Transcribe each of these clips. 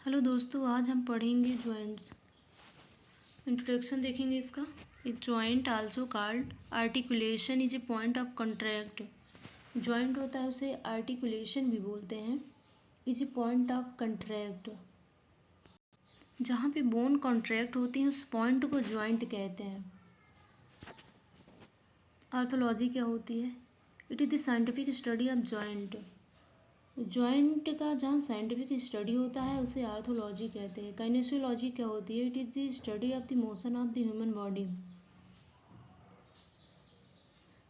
Hello दोस्तों, आज हम पढ़ेंगे जॉइंट्स। इंट्रोडक्शन देखेंगे इसका। एक joint also called articulation is a point of contract. Joint होता है उसे आर्टिकुलेशन भी बोलते हैं। Is a point of contract, जहाँ पे बोन कॉन्ट्रैक्ट होती है उस पॉइंट को जॉइंट कहते हैं। आर्थोलॉजी क्या होती है? It is the scientific study of joint. Joint का जहाँ साइंटिफिक स्टडी होता है उसे आर्थोलॉजी कहते हैं। काइनेसियोलॉजी क्या होती है? It is the study of the motion of the human body.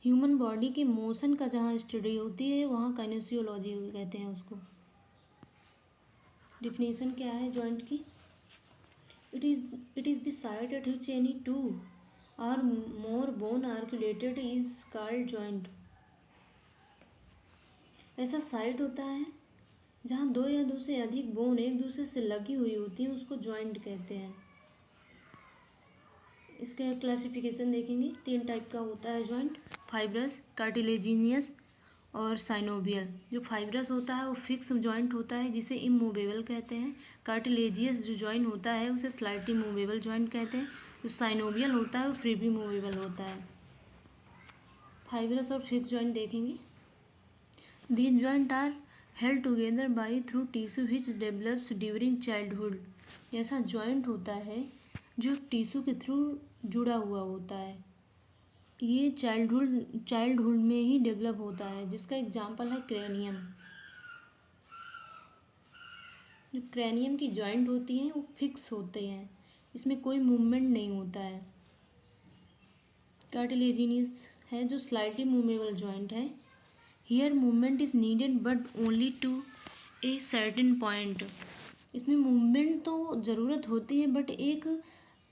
Human body के मोशन का जहाँ स्टडी होती है वहाँ काइनेसियोलॉजी कहते हैं उसको। डिफिनेशन क्या है जॉइंट की? It is the site at which any two or more bone are related is called joint. ऐसा साइट होता है जहाँ दो या दो से अधिक बोन एक दूसरे से लगी हुई होती हैं, उसको जॉइंट कहते हैं। इसका क्लासिफिकेशन देखेंगे, 3 टाइप का होता है जॉइंट: फाइब्रस, कार्टिलेजिनियस और साइनोवियल। जो फाइब्रस होता है वो फिक्स जॉइंट होता है जिसे इमूवेबल कहते हैं। कार्टिलेजियस जो जॉइंट होता है उसे स्लाइटली मूवेबल जॉइंट कहते हैं। जो साइनोवियल होता है वो फ्रीली मूवेबल होता है। फाइब्रस और फिक्स जॉइंट देखेंगे। These joints are held together by through tissue which develops during childhood। ऐसा जॉइंट होता है जो टिश्यू के थ्रू जुड़ा हुआ होता है। ये चाइल्डहुड में ही डेवलप होता है, जिसका एग्जाम्पल है क्रेनियम। जो क्रेनियम की जॉइंट होती हैं वो फिक्स होते हैं, इसमें कोई मूवमेंट नहीं होता है। कार्टिलेजिनियस है जो स्लाइटली मूवेबल जॉइंट है। Here movement is needed but only to a certain point. इसमें मूवमेंट तो ज़रूरत होती है बट एक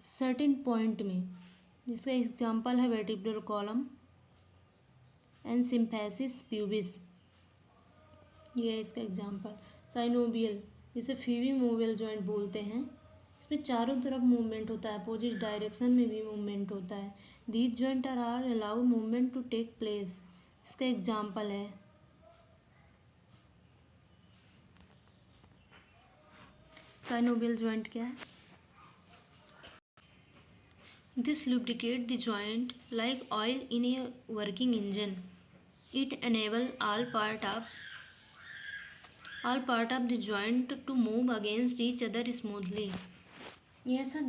सर्टेन पॉइंट में, जिसका एग्जांपल है vertebral column and symphysis pubis. ये है इसका एग्जांपल। साइनोवियल, जिसे फीवी मूवेबल जॉइंट बोलते हैं, इसमें चारों तरफ मूवमेंट होता है, अपोजिट डायरेक्शन में भी मूवमेंट होता है। These joint are allow movement to take place. इसका एग्जाम्पल है साइनोवियल जॉइंट क्या है? This lubricate the joint like oil in a working engine. It enable all part of the joint to move against each other smoothly. ये ऐसा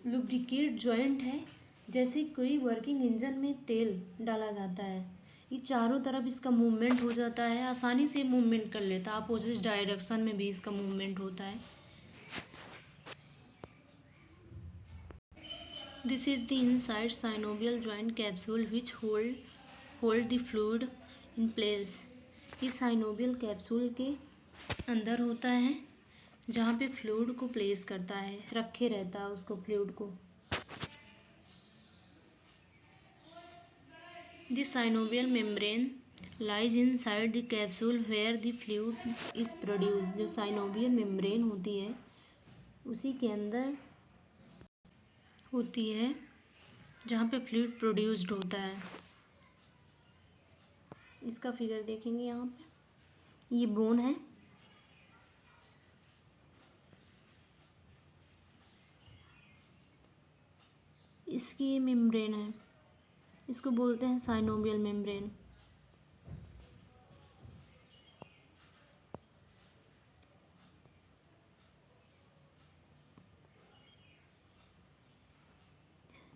lubricate joint है जैसे कोई working engine में तेल डाला जाता है। ये चारों तरफ इसका मूवमेंट हो जाता है, आसानी से मूवमेंट कर लेता है, अपोजिट डायरेक्शन में भी इसका मूवमेंट होता है। This is the inside synovial joint capsule which hold the fluid in place. ये साइनोवियल कैप्सूल के अंदर होता है जहाँ पे फ्लूइड को प्लेस करता है, रखे रहता है उसको फ्लूइड को। The synovial membrane lies inside the capsule where the fluid is produced। जो साइनोवियल मेम्ब्रेन होती है उसी के अंदर होती है जहाँ पे फ्लूइड प्रोड्यूस्ड होता है। इसका फिगर देखेंगे यहाँ पे। ये बोन है, इसकी ये मेम्ब्रेन है, इसको बोलते हैं साइनोवियल मेम्ब्रेन।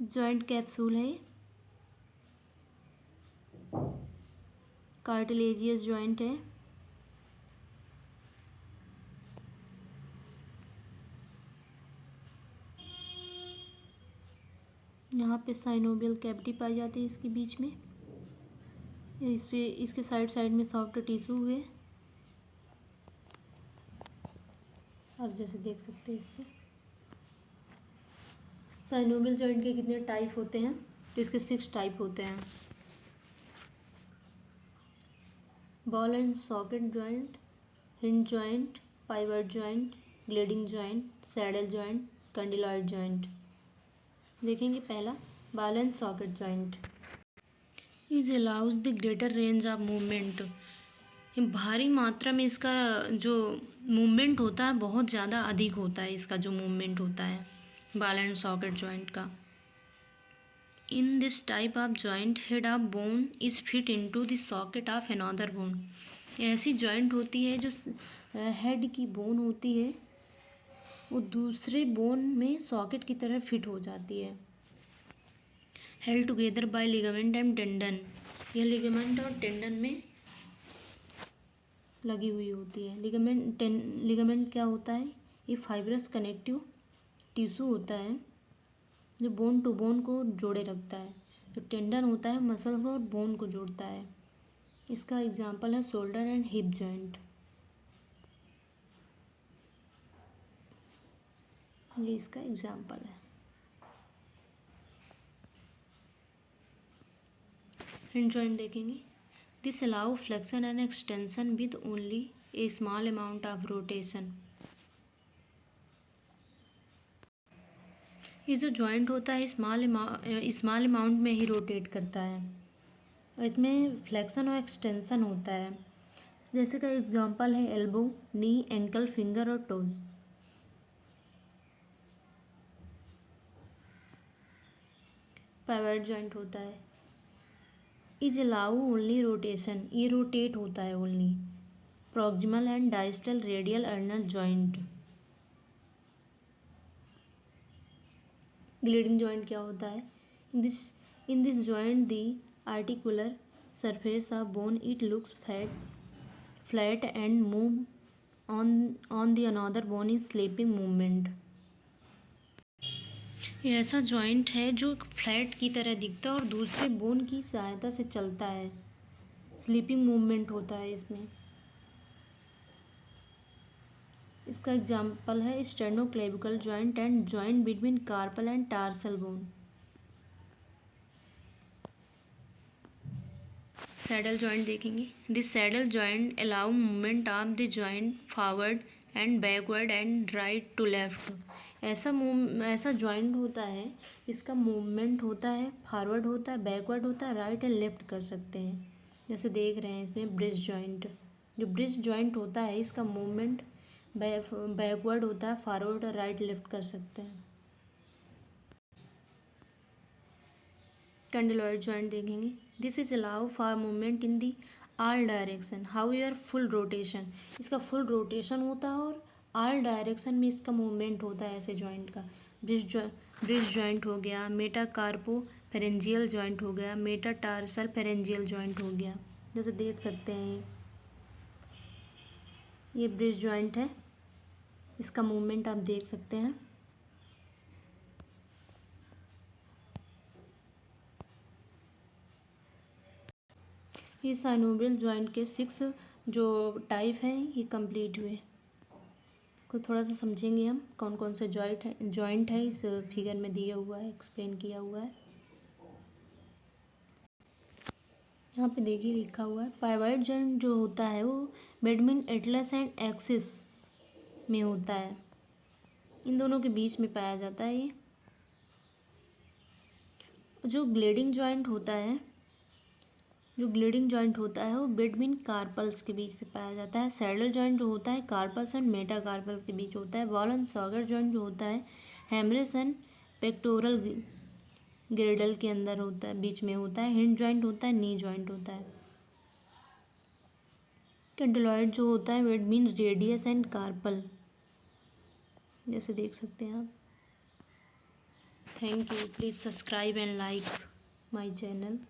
जॉइंट कैप्सूल है, कार्टिलेजियस जॉइंट है। यहाँ पे साइनोवियल कैविटी पाई जाती है इसके बीच में। इस पे इसके साइड में सॉफ्ट टिश्यू हुए, आप जैसे देख सकते हैं इस पे। साइनोवियल जॉइंट के कितने टाइप होते हैं? तो इसके 6 टाइप होते हैं: ball and socket joint, hinge joint, pivot joint, gliding joint, saddle joint, condyloid joint. देखेंगे पहला, ball and socket joint. Is allows the greater range of movement. भारी मात्रा में इसका जो मूवमेंट होता है बहुत ज़्यादा अधिक होता है इसका, जो मूवमेंट होता है बॉल एंड सॉकेट जॉइंट का। In this type of joint head of bone is fit into the socket of another bone. ऐसी जॉइंट होती है जो हेड की बोन होती है वो दूसरे बोन में सॉकेट की तरह फिट हो जाती है। Held together by ligament and tendon. यह लिगामेंट और टेंडन में लगी हुई होती है। लिगामेंट क्या होता है? ये फाइब्रस कनेक्टिव टिश्यू होता है जो बोन टू बोन को जोड़े रखता है। जो टेंडन होता है मसल को और बोन को जोड़ता है। इसका एग्जांपल है शोल्डर एंड हिप जॉइंट। ये इसका एग्जांपल है। हिंज जॉइंट देखेंगे। This allow flexion and extension with only A small amount of rotation. ये जो जॉइंट होता है स्मॉल अमाउंट में ही रोटेट करता है और इसमें फ्लेक्शन और एक्सटेंशन होता है। जैसे का एग्जांपल है एल्बो, नी, एंकल, फिंगर और टोज। पाइवट जॉइंट होता है इज अलाउ ओनली रोटेशन। ये रोटेट होता है only. Proximal and distal radial ulnar joint. Gliding joint क्या होता है? In this joint the articular surface of bone it looks flat and move on the another bone is sleeping movement. ये ऐसा joint है जो flat की तरह दिखता है और दूसरे बोन की सहायता से चलता है। स्लीपिंग मूवमेंट होता है इसमें। इसका एग्जांपल है sternoclavicular joint and joint between carpal and tarsal bone. Saddle joint देखेंगे। This saddle joint allow movement of the joint forward and backward and right to left. ऐसा जॉइंट होता है, इसका मूवमेंट होता है, फॉरवर्ड होता है, बैकवर्ड होता है, राइट एंड लेफ्ट कर सकते हैं। जैसे देख रहे हैं इसमें ब्रिज जॉइंट। जो ब्रिज जॉइंट होता है इसका मूवमेंट बैकवर्ड होता है, फॉरवर्ड और राइट लेफ्ट कर सकते हैं। कैंडलॉइड जॉइंट देखेंगे। This is allow for movement in the all direction however full rotation. इसका फुल रोटेशन होता है और ऑल डायरेक्शन में इसका मूवमेंट होता है ऐसे जॉइंट का। ब्रिज जॉइंट हो गया, मेटाकार्पो फेरेंजियल जॉइंट हो गया, मेटाटार्सल फेरेंजियल जॉइंट हो गया। जैसे देख सकते हैं ये ब्रिज जॉइंट है, इसका मूवमेंट आप देख सकते हैं। ये साइनोवियल जॉइंट के 6 जो टाइप हैं ये कंप्लीट हुए। को थोड़ा सा समझेंगे हम कौन कौन से जॉइंट है इस फिगर में दिया हुआ है, एक्सप्लेन किया हुआ है। यहाँ पे देखिए लिखा हुआ है पाइवट जॉइंट जो होता है वो बेडमिन एटलस एंड एक्सिस में होता है। इन दोनों के बीच में पाया जाता है। ये जो ग्लेडिंग जॉइंट होता है वो बिटवीन कार्पल्स के बीच में पाया जाता है। सैडल जॉइंट जो होता है कार्पल्स एंड मेटाकार्पल्स के बीच होता है। बॉल एंड सॉकेट जॉइंट जो होता है हेमरेस एंड पेक्टोरल गिर्डल के अंदर होता है, बीच में होता है। हिंज जॉइंट होता है, नी जॉइंट होता है। कैंडलॉइड जो होता है बिटवीन रेडियस एंड कार्पल, जैसे देख सकते हैं आप। Thank you, please subscribe and like my channel.